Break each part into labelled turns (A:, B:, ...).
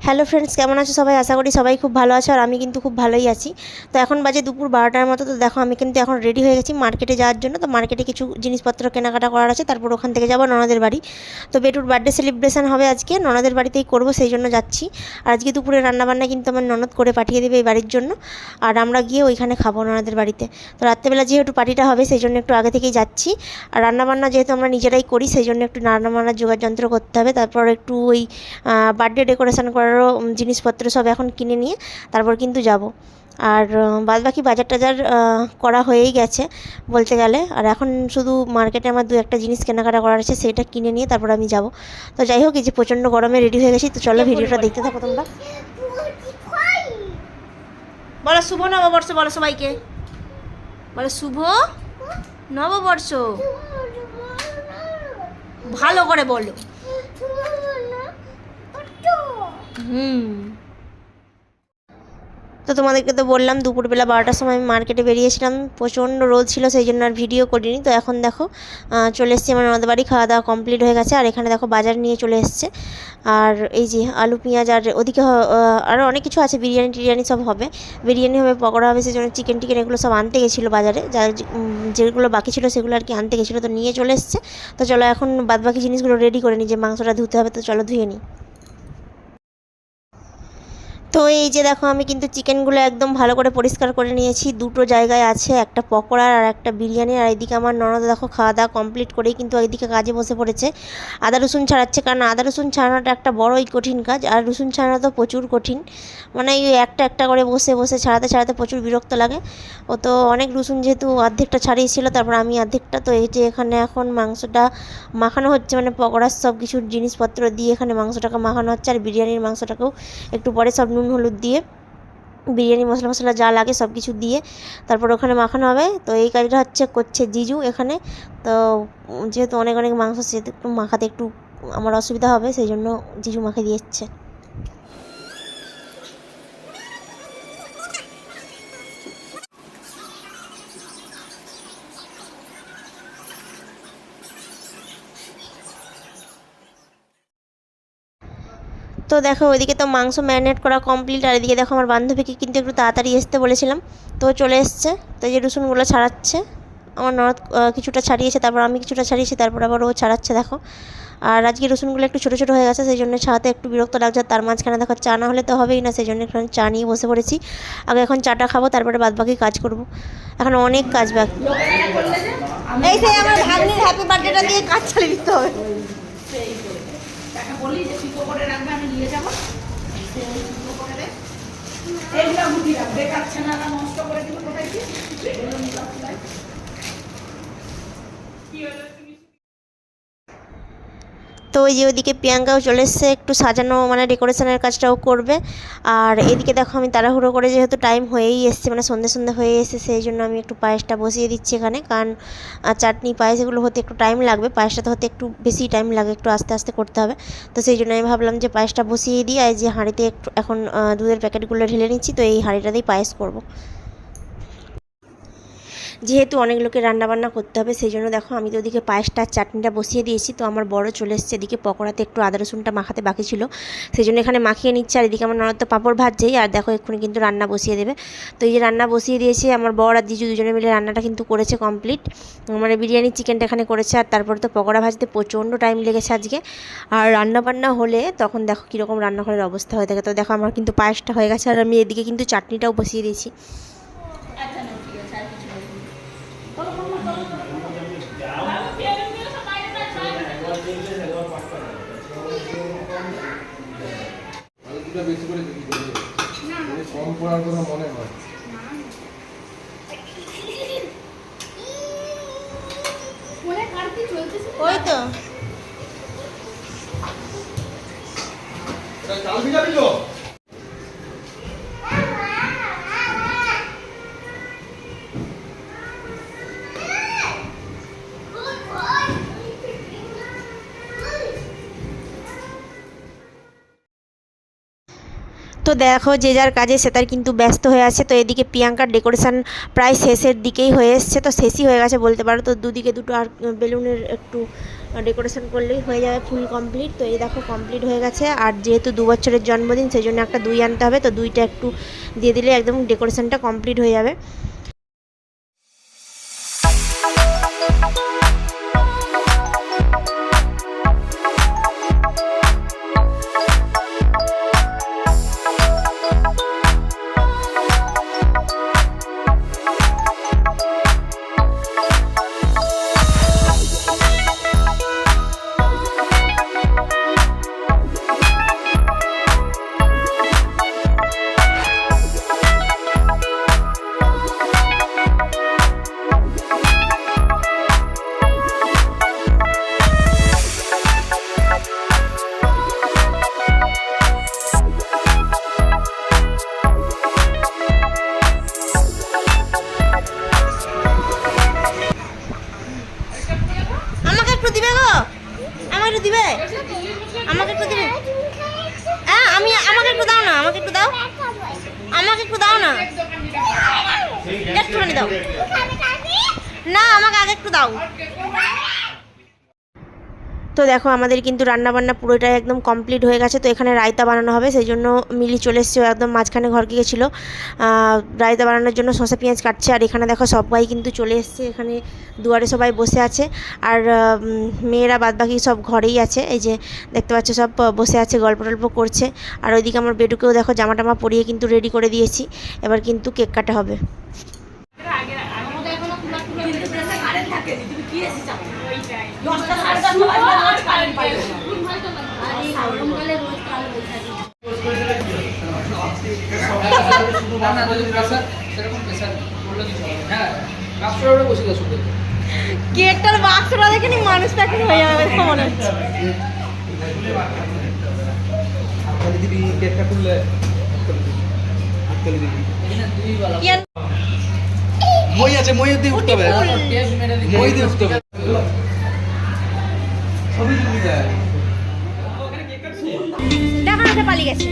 A: Hello friends, কেমন আছো সবাই? আশা করি সবাই খুব ভালো আছো, আর আমি কিন্তু খুব ভালোই আছি। তো এখন বাজে দুপুর 12টার মতো। তো দেখো আমি কিন্তু এখন রেডি হয়ে গেছি মার্কেটে যাওয়ার জন্য। তো মার্কেটে কিছু জিনিসপত্র কেনাকাটা করার আছে, তারপর ওখান থেকে যাবো ননদের বাড়ি। তো বেটুর বার্থডে সেলিব্রেশন হবে আজকে, ননদের বাড়িতেই করবো, সেই জন্য যাচ্ছি। আর আজকে দুপুরে রান্নাবান্না কিন্তু আমার ননদ করে পাঠিয়ে দেবে এই বাড়ির জন্য, আর আমরা গিয়ে ওইখানে খাবো ননদের বাড়িতে। তো রাত্রেবেলা যেহেতু পার্টিটা হবে সেই জন্য একটু আগে থেকেই যাচ্ছি। আর রান্নাবান্না যেহেতু আমরা নিজেরাই করি সেই জন্য একটু রান্নাবান্নার জোগাড় যন্ত্র করতে হবে। তারপর একটু ওই বার্থডে ডেকোরেশন করারও জিনিসপত্র সব এখন কিনে নিয়ে তারপর কিন্তু যাব। আর বাদবাকি বাজার টাজার করা হয়েই গেছে বলতে গেলে। আর এখন শুধু মার্কেটে আমার দু একটা জিনিস কেনাকাটা করার আছে, সেটা কিনে নিয়ে তারপর আমি যাব। তো যাই হোক, এই যে প্রচণ্ড গরমে রেডি হয়ে গেছি। তো চলো ভিডিওটা দেখতে থাকো তোমরা। বলো শুভ নববর্ষ, বলো সবাইকে, বলো শুভ নববর্ষ, ভালো করে বলো। তো তোমাদেরকে তো বললাম দুপুরবেলা 12টার সময় আমি মার্কেটে বেরিয়েছিলাম, প্রচণ্ড রোদ ছিল সেই জন্য আর ভিডিও করিনি। তো এখন দেখো চলে এসেছি আমার ননদের বাড়ি, খাওয়া দাওয়া কমপ্লিট হয়ে গেছে। আর এখানে দেখো বাজার নিয়ে চলে এসছে। আর এই যে আলু পেঁয়াজ, আর ওদিকে আরও অনেক কিছু আছে, বিরিয়ানি টিরিয়ানি সব হবে, বিরিয়ানি হবে, পকোড়া হবে, সেই জন্য চিকেন টিকেন এগুলো সব আনতে গেছিলো বাজারে, যেগুলো বাকি ছিল সেগুলো আর কি আনতে গেছিলো, তো নিয়ে চলে এসছে। তো চলো এখন বাদবাকি জিনিসগুলো রেডি করে নিই, যে মাংসটা ধুতে হবে, তো চলো ধুয়ে নিই। তো এই যে দেখো আমি কিন্তু চিকেনগুলো একদম ভালো করে পরিষ্কার করে নিয়েছি, দুটো জায়গায় আছে, একটা পকোড়ার আর একটা বিরিয়ানি। আর এইদিকে আমার ননদ দেখো খাওয়া দাওয়া কমপ্লিট করেই কিন্তু এইদিকে কাজে বসে পড়েছে, আদা রসুন ছাড়াচ্ছে। কারণ আদা রসুন ছাড়ানোটা একটা বড়ই কঠিন কাজ, আর রসুন ছাড়ানো তো প্রচুর কঠিন, মানে এই একটা একটা করে বসে বসে ছাড়াতে ছাড়াতে প্রচুর বিরক্ত লাগে। ও তো অনেক রসুন যেহেতু অর্ধেকটা ছাড়িয়েছিল, তারপর আমি অর্ধেকটা। তো এই যে এখানে এখন মাংসটা মাখানো হচ্ছে, মানে পকোড়ার সব কিছুর জিনিসপত্র দিয়ে এখানে মাংসটাকে মাখানো হচ্ছে। আর বিরিয়ানির মাংসটাকেও একটু পরে সব নুন হলুদ দিয়ে, বিরিয়ানি মশলা মশলা যা লাগে সব কিছু দিয়ে তারপর ওখানে মাখানো হবে। তো এই কাজটা করছে জিজু এখানে। তো যেহেতু অনেক অনেক মাংস, সেহেতু একটু মাখাতে একটু আমার অসুবিধা হবে, সেই জন্য জিজু মাখিয়ে দিয়েছে। তো দেখো ওইদিকে তো মাংস ম্যারিনেট করা কমপ্লিট, আর এদিকে দেখো আমার বান্ধবীকে কিন্তু একটু তাড়াতাড়ি আসতে বলেছিলাম, তো চলে এসছে। তো এই যে রসুনগুলো ছাড়াচ্ছে আমার ননদ, কিছুটা ছাড়িয়েছে, তারপর আমি কিছুটা ছাড়িয়েছি, তারপর আবার ও ছাড়াচ্ছে দেখো। আর আজকে রসুনগুলো একটু ছোটো ছোটো হয়ে গেছে, সেই জন্য ছাড়াতে একটু বিরক্ত লাগছে। তার মাঝখানে দেখো চা না হলে তো হবেই না, সেই জন্য এখানে চা নিয়ে বসে পড়েছি। আগে এখন চাটা খাবো, তারপরে বাদবাকি কাজ করব, এখন অনেক কাজ বাকি। এই সেই আমার ভাগ্নির হ্যাপি বার্থডেটা দিয়ে কাজ চালিয়ে দিতে হবে। বলি যে পিকো করে রাখবে, আমি নিয়ে যাবো, পিকো করে দে, এইগুলা বুঝি রাখ, দেখাচ্ছে না, নষ্ট করে দিব কোথায় কি তো ওই যে ওইদিকে প্রিয়াঙ্কাও চলে এসছে, একটু সাজানো মানে ডেকোরেশনের কাজটাও করবে। আর এদিকে দেখো আমি তাড়াহুড়ো করে, যেহেতু টাইম হয়েই এসছে, মানে সন্ধে সন্ধে হয়ে এসেছে, সেই জন্য আমি একটু পায়েসটা বসিয়ে দিচ্ছি এখানে। কারণ চাটনি পায়েস এগুলো হতে একটু টাইম লাগবে, পায়েসটা হতে একটু বেশি টাইম লাগে, একটু আস্তে আস্তে করতে হবে। তো সেই জন্য আমি ভাবলাম যে পায়েসটা বসিয়ে দিই। আর যে হাঁড়িতে একটু এখন দুধের প্যাকেটগুলো ঢেলে নিচ্ছি, তো এই হাঁড়িটাতেই পায়েস করবো। যেহেতু অনেক লোকের রান্নাবান্না করতে হবে, সেই জন্য দেখো আমি তো ওদিকে পায়েসটা চাটনিটা বসিয়ে দিয়েছি। তো আমার বড় চলে এসছে, এদিকে পকোড়াতে একটু আদা রসুনটা মাখাতে বাকি ছিল, সেই জন্য এখানে মাখিয়ে নিচ্ছে। আর এদিকে আমার ননদ তো পাঁপড় ভাজছেই, আর দেখো এক্ষুনি কিন্তু রান্না বসিয়ে দেবে। তো এই যে রান্না বসিয়ে দিয়েছে, আমার বড় আর জিজু দুজনে মিলে রান্নাটা কিন্তু করেছে কমপ্লিট, মানে বিরিয়ানি চিকেনটা এখানে করেছে। আর তারপরে তো পকোড়া ভাজতে প্রচণ্ড টাইম লেগেছে আজকে। আর রান্নাবান্না হলে তখন দেখো কীরকম রান্নাঘরের অবস্থা হয়ে থাকে। তো দেখো আমার কিন্তু পায়েসটা হয়ে গেছে, আর আমি এদিকে কিন্তু চাটনিটাও বসিয়ে দিয়েছি।
B: বেশি করে কম করার কথা মনে হয়
A: ওই তো
B: চাল ভিজাবি তো।
A: তো তো দেখো যে যার কাজে সে তার কিন্তু ব্যস্ত হয়ে আছে। তো এদিকে প্রিয়াঙ্কার ডেকোরেশন প্রায় শেষের দিকেই হয়ে এসছে, তো শেষই হয়ে গেছে বলতে পারো। তো দুদিকে দুটো আর বেলুনের একটু ডেকোরেশন করলেই হয়ে যাবে ফুল কমপ্লিট। তো এই দেখো কমপ্লিট হয়ে গেছে। আর যেহেতু 2 বছরের জন্মদিন সেই জন্য একটা 2 আনতে হবে, তো 2টা একটু দিয়ে দিলে একদম ডেকোরেশনটা কমপ্লিট হয়ে যাবে। আমাকে একটু দিবে গো, আমাকে একটু দিবে, আমাকে একটু দিবে। হ্যাঁ আমাকে একটু দাও না, আমাকে একটু দাও, আমাকে একটু দাও না, একটুখানি দাও না, আমাকে আগে একটু দাও। তো দেখো আমাদের কিন্তু রান্নাবান্না পুরোটাই একদম কমপ্লিট হয়ে গেছে। তো এখানে রায়তা বানানো হবে, সেই জন্য মিলি চলে এসছে, একদম মাঝখানে ঘর গিয়েছিলো রায়তা বানানোর জন্য। শসা পেঁয়াজ কাটছে। আর এখানে দেখো সবাই কিন্তু চলে এসছে, এখানে দুয়ারে সবাই বসে আছে। আর মেয়েরা বাদবাকি সব ঘরেই আছে, এই যে দেখতে পাচ্ছ সব বসে আছে, গল্প টল্প করছে। আর ওইদিকে আমার বেটুকেও দেখো জামা টামা পরিয়ে কিন্তু রেডি করে দিয়েছি, এবার কিন্তু কেক কাটা হবে। কেকটার বাক্সটা দেখে নি মানুষ প্যাকিং হয়ে যাবে মনে হচ্ছে।
B: মই আছে, মই দিয়ে উঠতে হবে, মই দিয়ে উঠতে হবে।
A: দেখো না পালিয়ে গেছে।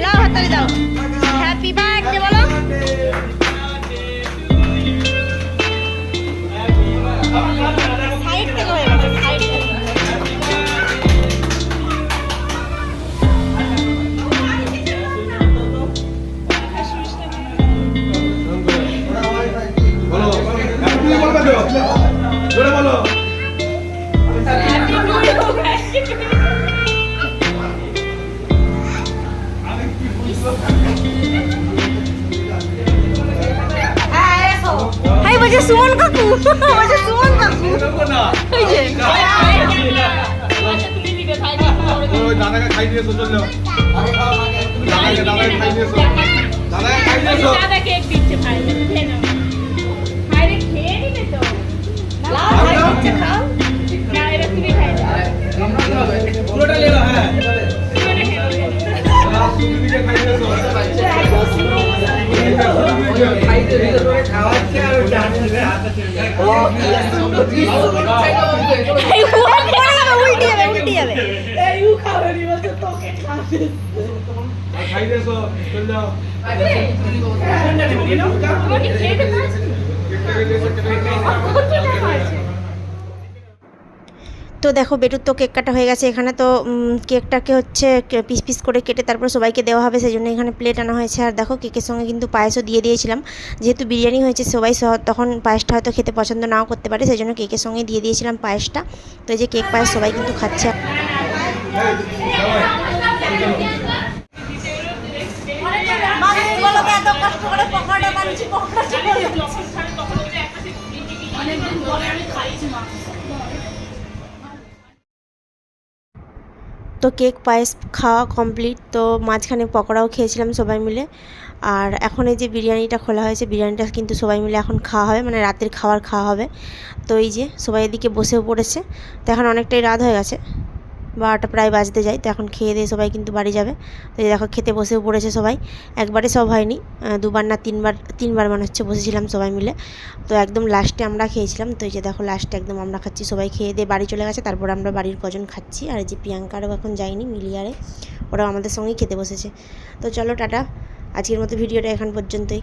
A: লাও হাততালি দাও, হ্যাপি বার্থডে বলো। সাইড থেকে হয়ে গেছে, সাইড থেকে।
B: বলো তুমি বলবে তো, জোরে বলো।
A: হাই বলছে সুমন কাকু, বলছে সুমন কাকু। এই যে
B: ওই দাদাকে খাই দিয়েছো, চল যাও। দাদাকে খাই দিয়েছো, দাদাকে খাই দিয়েছো।
C: দাদা কেক দিচ্ছে ভাই, খেয়ে নাও। ভাই রে খেয়ে নিবে তো। লাও ভাই দিচ্ছে খাও। না এরা তুমি খাই দাও।
B: পুরোটা নিয়ে নাও, হ্যাঁ। সুমিকে খাই দিয়েছো। খাই দিয়েছো, খাওয়াচ্ছে আর জানবে হাতে চলে যায়।
A: উল্টে যাবে, উল্টে যাবে।
C: এই খাবে নি বলতে তোকে খাবে।
B: খাই দিয়েছো, চল যাও।
C: আমাকে খেতে পারছিস?
A: তো দেখো বেটুর তো কেক কাটা হয়ে গেছে। এখানে তো কেকটাকে হচ্ছে পিস পিস করে কেটে তারপর সবাইকে দেওয়া হবে, সেই জন্য এখানে প্লেট আনা হয়েছে। আর দেখো কেকের সঙ্গে কিন্তু পায়েসও দিয়ে দিয়েছিলাম, যেহেতু বিরিয়ানি হয়েছে সবাই তখন পায়েসটা হয়তো খেতে পছন্দ নাও করতে পারে, সেই জন্য কেকের সঙ্গে দিয়ে দিয়েছিলাম পায়েসটা। তো এই যে কেক পায়েস সবাই কিন্তু খাচ্ছে। তো কেক পায়েস খাওয়া কমপ্লিট। তো মাঝখানে পকোড়াও খেয়েছিলাম সবাই মিলে। আর এখন এই যে বিরিয়ানিটা খোলা হয়েছে, বিরিয়ানিটা কিন্তু সবাই মিলে এখন খাওয়া হবে, মানে রাতের খাবার খাওয়া হবে। তো এই যে সবাই এদিকে বসেও পড়েছে। তো এখন অনেকটাই রাত হয়ে গেছে, 12টা প্রায় বাজতে যায়। তো এখন খেয়ে দিয়ে সবাই কিন্তু বাড়ি যাবে। তো এই দেখো খেতে বসেও পড়েছে সবাই, একবারে সব হয়নি, 2বার না 3বার মনে হচ্ছে বসেছিলাম সবাই মিলে। তো একদম লাস্টে আমরা খেয়েছিলাম। তো এই যে দেখো লাস্টে একদম আমরা খাচ্ছি, সবাই খেয়ে দিয়ে বাড়ি চলে গেছে, তারপর আমরা বাড়ির কজন খাচ্ছি। আর এই যে প্রিয়াঙ্কারও এখন যায়নি, মিলিয়ারে ওরা আমাদের সঙ্গেই খেতে বসেছে। তো চলো টাটা, আজকের মতো ভিডিওটা এখান পর্যন্তই।